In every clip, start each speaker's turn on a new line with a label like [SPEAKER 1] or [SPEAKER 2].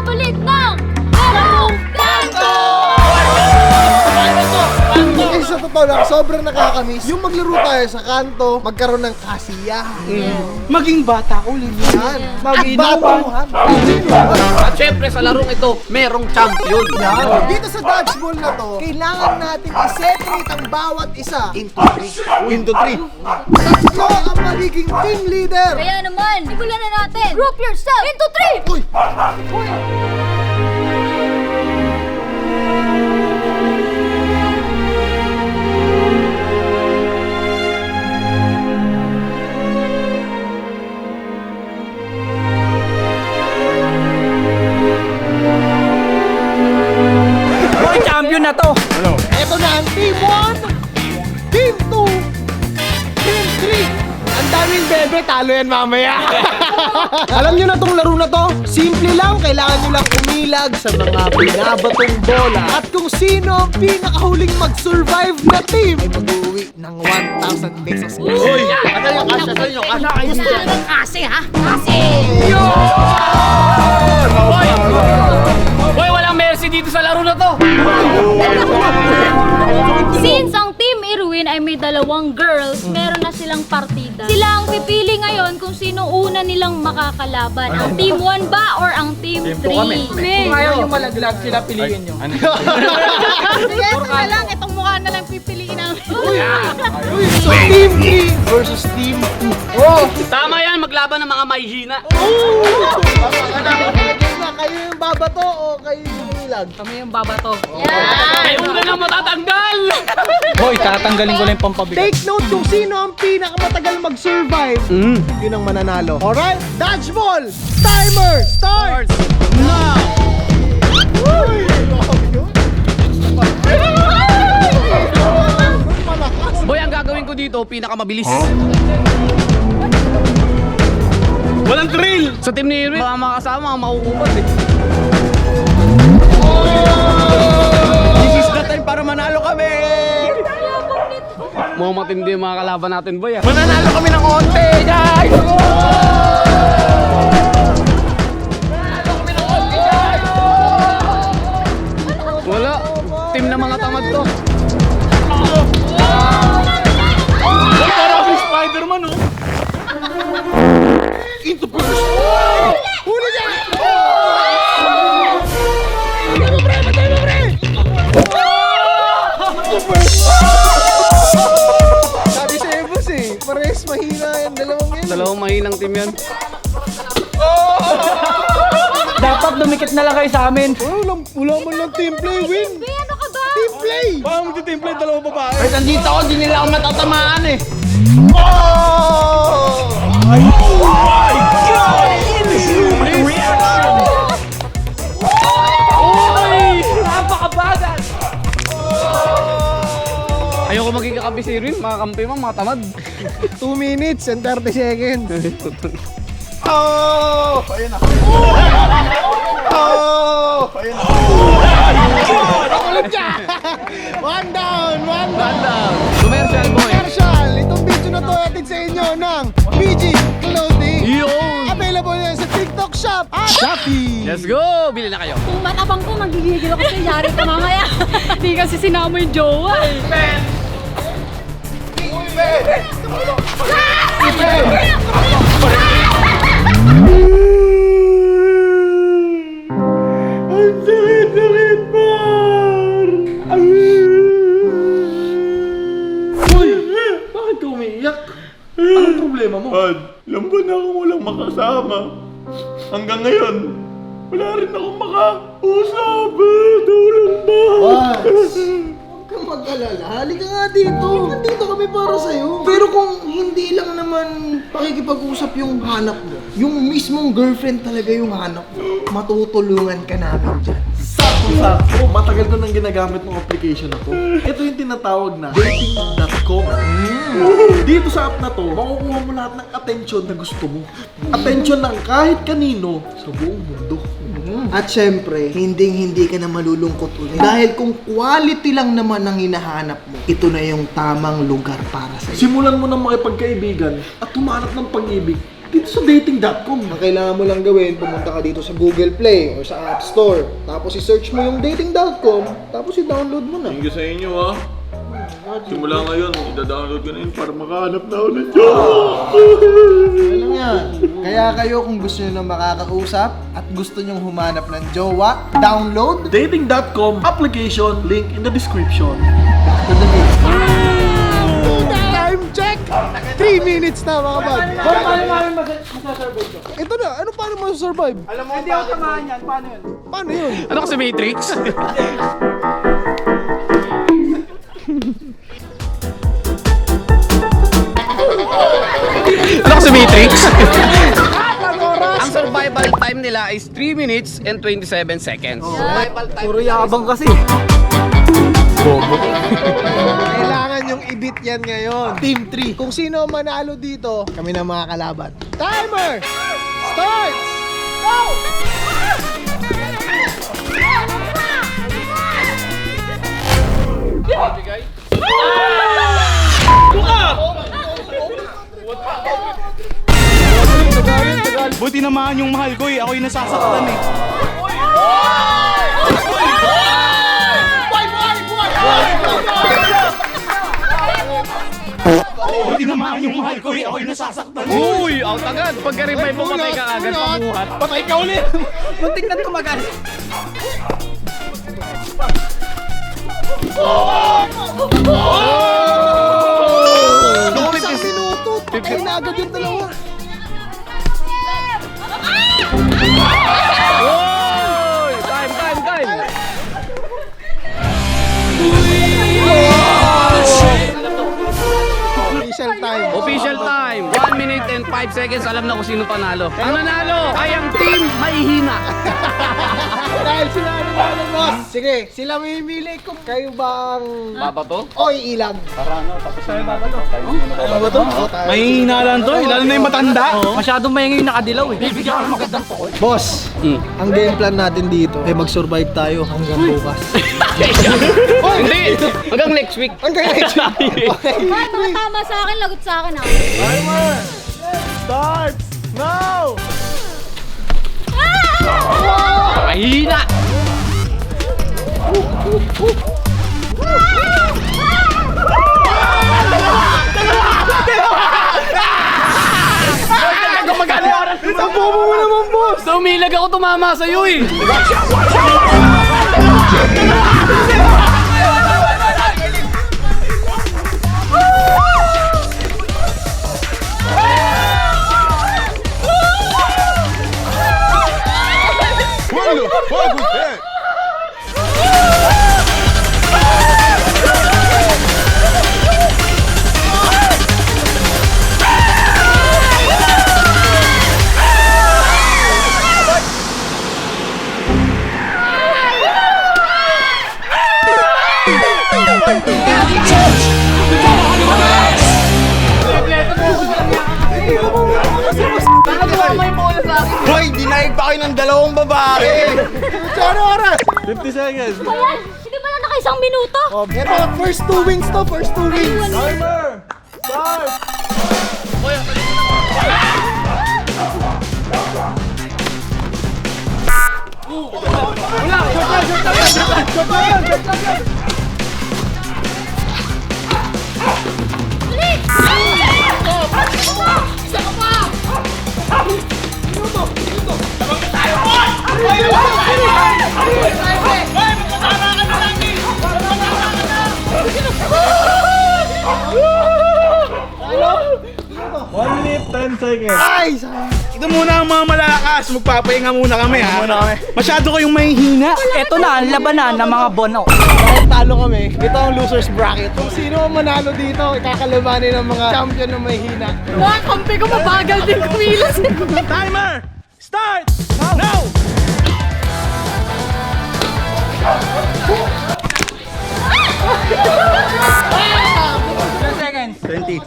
[SPEAKER 1] nagbabalik ng Merong Kanto!
[SPEAKER 2] Eh, sa totoo lang, sobrang nakakamiss. Yung maglaro tayo sa kanto, magkaroon ng kasiyahan.
[SPEAKER 3] Maging bata ulit.
[SPEAKER 2] Yan. At
[SPEAKER 3] Mag-inuman.
[SPEAKER 2] batuhan.
[SPEAKER 4] At syempre sa larong ito, merong champion.
[SPEAKER 2] Yan. Dito sa dodgeball na to, kailangan natin i-separate ang bawat isa into 3.
[SPEAKER 3] Into 3.
[SPEAKER 2] Tatlo ang magiging team leader.
[SPEAKER 1] Kaya naman, simulan na natin! Group yourself into 3!
[SPEAKER 2] Uy!
[SPEAKER 3] Boy, champion na to.
[SPEAKER 2] Ito na ang team 1, team 2, team 3.
[SPEAKER 3] Ang daming bebe, talo yan mamaya.
[SPEAKER 2] Alam nyo na tong laro na to, simple lang, kailangan nyo lang umilag sa mga binabatong bola. At kung sino ang pinakahuling mag-survive na team ay mag-uwi ng 1,000 pesos.
[SPEAKER 3] Uy, ano yung kasya sa inyo? Kasya kayo
[SPEAKER 1] Gusto
[SPEAKER 3] dito.
[SPEAKER 1] nyo ng kasi, ha? Kasi!
[SPEAKER 4] Boy, walang mercy dito sa laro na to.
[SPEAKER 1] Since ang Team Irwin ay may dalawang girls, meron na silang partida. Sila ang pipili ngayon kung sino una nilang makakalaban. Ang Team 1 ba or ang Team 3?
[SPEAKER 3] Kung ayaw nyo malaglag sila, piliin nyo.
[SPEAKER 1] Sige, ito na lang. Itong mukha na lang pipiliin namin.
[SPEAKER 2] So team 3 versus team 2. Oh!
[SPEAKER 4] Tama yan, maglaban ng mga mahihina.
[SPEAKER 2] Kayo yung babato o kayo yung umilag?
[SPEAKER 4] Kami yung babato.
[SPEAKER 1] Yan!
[SPEAKER 4] Ay, una na matatanggal!
[SPEAKER 3] Boy, tatanggalin ko lang yung pampabigat.
[SPEAKER 2] Take note kung sino ang pinakamatagal mag-survive. Yun ang mananalo. Alright, dodgeball! Timer starts!
[SPEAKER 3] Now!
[SPEAKER 4] Boy, ang gagawin ko dito, pinakamabilis.
[SPEAKER 3] Walang thrill!
[SPEAKER 4] Sa team ni Irwin, mga makasama, makukupat eh.
[SPEAKER 3] This is the time para manalo kami!
[SPEAKER 4] Mga matindi yung mga kalaban natin, boy. Ah.
[SPEAKER 3] Mananalo kami ng konti, guys!
[SPEAKER 4] Wala. Team na mga tamad to.
[SPEAKER 3] Para akong Spider-Man, oh! Into first!
[SPEAKER 2] Huli niya! Sabi sa'yo, boss eh. Parehas mahina yung dalawang yan.
[SPEAKER 4] Dalawang mahinang team yan.
[SPEAKER 3] Dapat dumikit na lang kayo sa amin.
[SPEAKER 2] Wala man lang team play win.
[SPEAKER 1] Ano ka ba?
[SPEAKER 2] Team play!
[SPEAKER 3] Paano magti-template dalawang babae? Ay, nandito ako, di nila ako matatamaan eh. Napakabagal!
[SPEAKER 4] Ayoko maging kakabi si Irwin, mga kampi mo, mga tamad.
[SPEAKER 2] 2 minutes and 30 seconds.
[SPEAKER 3] Oh! Ayun na.
[SPEAKER 2] Oh! Ulit siya! One down! One down!
[SPEAKER 4] Commercial, boy.
[SPEAKER 2] Commercial! Itong video na to atid sa inyo ng BG Clothing.
[SPEAKER 4] Yun!
[SPEAKER 2] Available yan sa TikTok Shop at Shopee.
[SPEAKER 4] Let's go! Bili na kayo.
[SPEAKER 1] Kung matabang ko, magigigil ako sa yari ka mamaya. Hindi kasi sinama yung jowa eh.
[SPEAKER 3] Ang sakit, par! Uy! Bakit ka umiiyak? Anong problema mo?
[SPEAKER 5] Ad, lambon na akong walang makasama. Hanggang ngayon, wala rin akong makausap. Tulong ba?
[SPEAKER 2] Huwag kang mag-alala. Halika nga dito. Nandito kami para sa'yo. Pero kung hindi lang naman pakikipag-usap yung hanap mo, yung mismong girlfriend talaga yung hanap mo, matutulungan ka namin dyan.
[SPEAKER 5] Sakto, matagal ko nang ginagamit ng application na to. Ito yung tinatawag na dating.com. Dito sa app na to, makukuha mo lahat ng attention na gusto mo. Attention ng kahit kanino sa buong mundo.
[SPEAKER 2] At syempre, hindi ka na malulungkot ulit. Dahil kung quality lang naman ang hinahanap mo, ito na yung tamang lugar para sa'yo.
[SPEAKER 5] Simulan mo ng makipagkaibigan at tumanap ng pag-ibig dito sa dating.com.
[SPEAKER 2] Ang kailangan mo lang gawin, pumunta ka dito sa Google Play or sa App Store. Tapos i-search mo yung dating.com, tapos i-download mo na.
[SPEAKER 3] Thank you sa inyo ha. Simula ngayon, ida-download ko na yun para makahanap na ako ng jowa.
[SPEAKER 2] Ano yan? Kaya kayo kung gusto nyo na makakausap at gusto nyo humanap ng jowa, download
[SPEAKER 5] Dating.com application, link in the description.
[SPEAKER 2] to the list. Time check! 3 minutes na mga bag. Ito na, ano paano mo survive?
[SPEAKER 5] Alam mo, hindi ako tamahan yan. Paano yun?
[SPEAKER 2] Paano yun?
[SPEAKER 4] Ano ko sa Matrix? Ano ko sa Matrix? Ang survival time nila is 3 minutes and 27 seconds. Survival time.
[SPEAKER 2] Puro yabang kasi. Kailangan yung ibit yan ngayon. Team 3. Kung sino ang manalo dito, kami na mga kalaban. Timer! Starts! Go!
[SPEAKER 3] Buti naman yung mahal ko eh. Ako yung nasasaktan eh. Buti naman yung mahal ko eh. Ako yung nasasaktan.
[SPEAKER 4] Uy, out agad. Pagka-revive mo, patay ka agad pamuhat.
[SPEAKER 3] Patay ka ulit!
[SPEAKER 4] Muntik na tumagal.
[SPEAKER 2] Isang minuto. Patay na agad yung dalawa.
[SPEAKER 4] Uy! Time!
[SPEAKER 2] Official time.
[SPEAKER 4] Official time. 1 minute and 5 seconds. Alam na kung sino panalo. Ang nanalo ay ang team Mahihina.
[SPEAKER 2] Dahil sila ano na boss. Sige, sila mamimili kung kayo bang
[SPEAKER 4] Babato?
[SPEAKER 2] o iilag. Ano ba to?
[SPEAKER 3] Mahihina lang to eh. Lalo na yung matanda.
[SPEAKER 4] Masyadong maingay yung nakadilaw eh.
[SPEAKER 2] Boss, ang game plan natin dito ay mag-survive tayo hanggang bukas.
[SPEAKER 4] Hindi! Hanggang next week.
[SPEAKER 2] Hanggang next week. Okay.
[SPEAKER 1] Hoy, mga tama sa akin, lagot sa akin ah.
[SPEAKER 5] Timer! Starts now!
[SPEAKER 4] Mahihina!
[SPEAKER 5] Isang bobo mo naman, boss!
[SPEAKER 4] Dumilag ako tumama sa'yo eh.
[SPEAKER 3] Hoy, dinaig pa kayo ng dalawang babae!
[SPEAKER 2] Ano oras?
[SPEAKER 5] 50 seconds.
[SPEAKER 1] Ayan, hindi pala naka-1 minuto.
[SPEAKER 2] Ito, first 2 wins to, first 2 wins.
[SPEAKER 5] Timer! Start! One minute, 10 seconds.
[SPEAKER 2] Ay, sayang.
[SPEAKER 3] Ito muna ang mga malalakas. Magpapahinga muna kami ha. Masyado kayong mahihina.
[SPEAKER 6] Ito na ang labanan ng mga bono.
[SPEAKER 2] Dahil talo kami, ito ang loser's bracket. Kung sino ang manalo dito, ikakalabanin ng mga champion na may hina.
[SPEAKER 1] Mga kampi ko mabagal din kumilos.
[SPEAKER 3] Timer! Start! Now!
[SPEAKER 6] Seconds.
[SPEAKER 3] 20.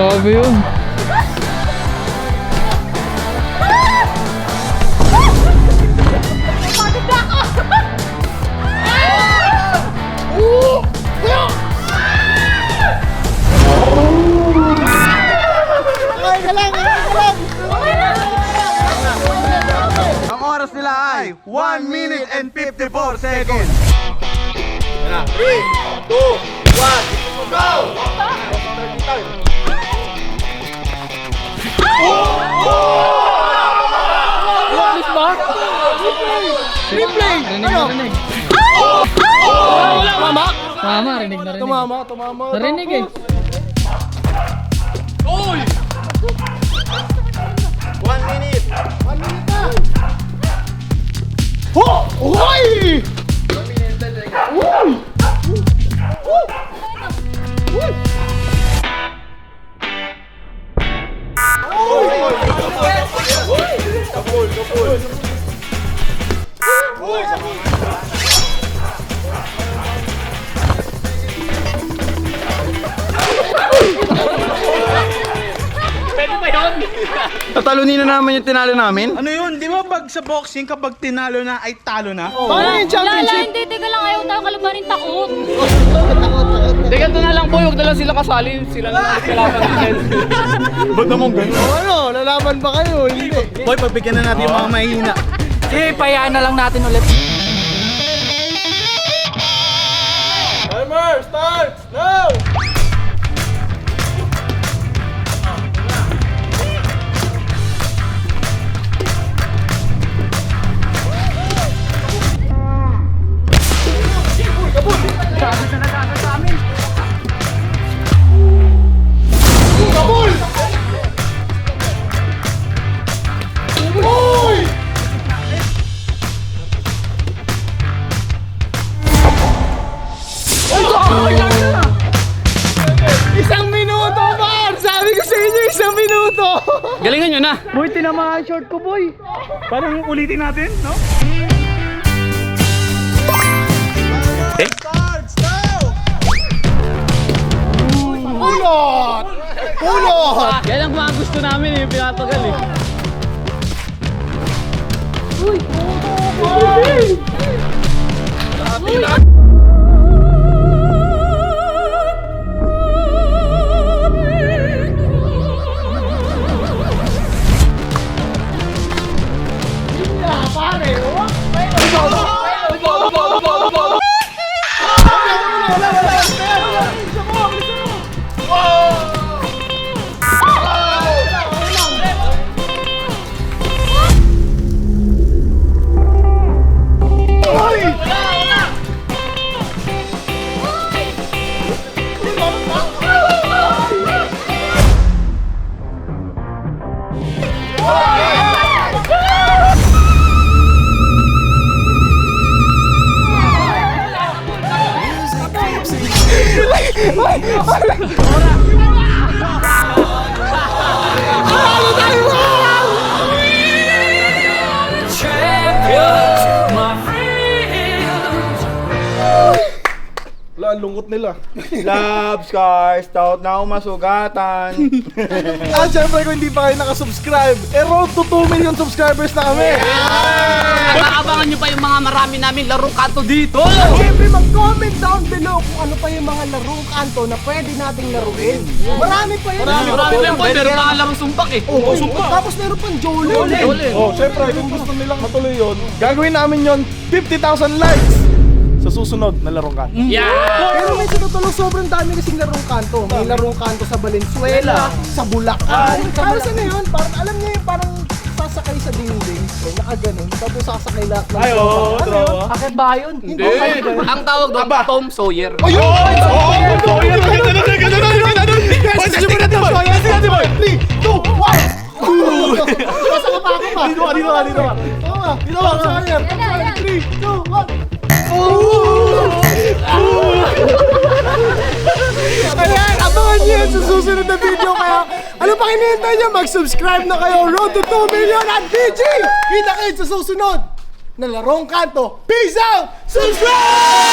[SPEAKER 7] Grabe yun.
[SPEAKER 5] Ang oras nila ay 1 minute and 54 seconds. 3, 2, 1, go!
[SPEAKER 7] Replay! Rinig na rinig. Tumama, rinig na rinig.
[SPEAKER 5] Tumama.
[SPEAKER 7] Narinig eh.
[SPEAKER 5] 1 minute. 1 minute na. Hoy! Tatalunin na naman yung tinalo namin.
[SPEAKER 8] Ano yun? Di ba pag sa boxing, kapag tinalo na, ay talo na?
[SPEAKER 5] Paano yung championship?
[SPEAKER 1] Hindi, teka lang, ayaw tayo kalabanin, takot.
[SPEAKER 7] Teka, ito na lang boy, huwag na lang sila kasali. Sila na lang kailangan natin.
[SPEAKER 5] Ba't naman ganun? Ano? Lalaban ba kayo? Hindi.
[SPEAKER 8] Boy, pagbigyan na natin yung mga mahihina.
[SPEAKER 6] Sige, payaan na lang natin ulit.
[SPEAKER 5] Timer starts now! Isang minuto, Mar! Sabi ko sa inyo, isang minuto!
[SPEAKER 7] Galingan nyo na.
[SPEAKER 6] Boy, tinamaan short ko, boy.
[SPEAKER 8] Parang ulitin natin, no?
[SPEAKER 5] Starts now! Pulot! Pulot!
[SPEAKER 7] Yan ang mga gusto namin eh, pinatagal eh.
[SPEAKER 5] Wala, ang lungkot nila.
[SPEAKER 8] Love scars, taot na masugatan.
[SPEAKER 5] At syempre kung hindi pa kayo nakasubscribe, road to 2 million subscribers na kami!
[SPEAKER 4] Abangan nyo pa yung mga marami namin larong kanto dito.
[SPEAKER 2] Siyempre, mag-comment down below kung ano pa yung mga larong kanto na pwede nating laruin. Marami pa yun.
[SPEAKER 4] Marami pa yung boy, pero mga larong sumpak eh.
[SPEAKER 2] Oo, tapos meron pang Jolin.
[SPEAKER 5] Oh, syempre kung gusto nilang matuloy yun, gagawin namin yon 50,000 likes sa susunod na larong kanto.
[SPEAKER 2] Pero may sinutulong sobrang dami kasing larong kanto. May larong kanto sa Valenzuela, sa Bulacan. Para saan na yun? Parang, alam niyo yung parang sasakay sa dingding. So, nakaganon. Tapos sasakay lahat ng
[SPEAKER 8] Ay, oo, tropa.
[SPEAKER 6] Akit ba yun?
[SPEAKER 4] Hindi. Ang tawag doon, Tom Sawyer.
[SPEAKER 5] Dito ka, sa kanya. 3, 2, 1.
[SPEAKER 2] Ayan, abangan niyo yun sa susunod na video. Kaya, ano pa hinihintay niyo? Mag-subscribe na kayo. Road to 2 million at BG! Kita kayo sa susunod na larong kanto. Peace out! Subscribe!